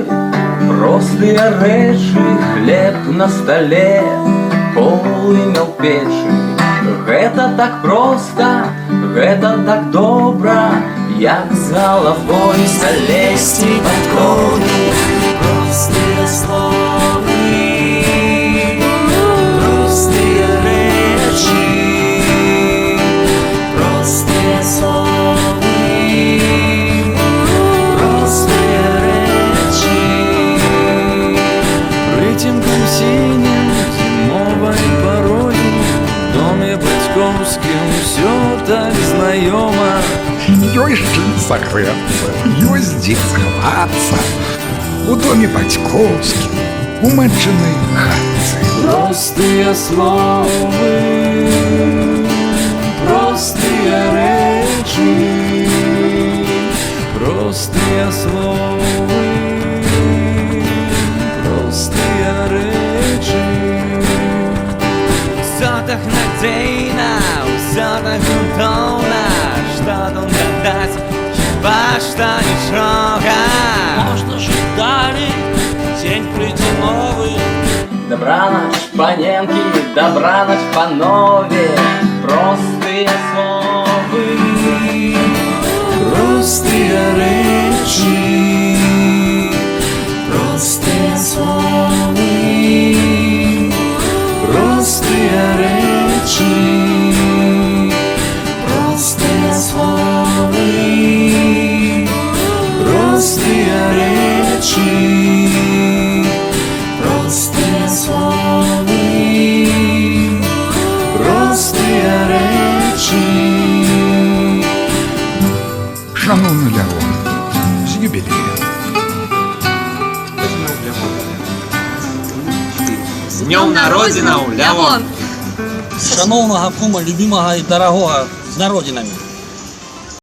тобой простыя рэчы, хлеб на стале, полымя ў печы. Гэта так проста, гэта так добра, як з галавой залезці пад коні. Простыя словы, простыя рэчы, простыя словы, простыя рэчы. Прыцемкам сінім зімовай парою в доме бацькоўскім усё так знаёма. Ёсць чым сагрэцца, ёсць дзе схавацца у доме бацькоўскім, у матчынай хатцы. Простыя словы, простыя рэчы, простыя словы, простыя рэчы. Усё так надзейна, усё так грунтоўна, што тут дадаць, хіба што нічога. Можна жыць далей, дзень прыйдзе новы. Добранач, паненкі, добранач, панове, простыя словы, Простыя рэчы, простыя словы, простыя рэчы, простыя словы, простыя рэчы, простыя словы, простыя рэчы. Шановны Лявон, з юбілеем. З днём народзінаў, Лявон! Шановнага кума, любімага і дарагога з народзінамі.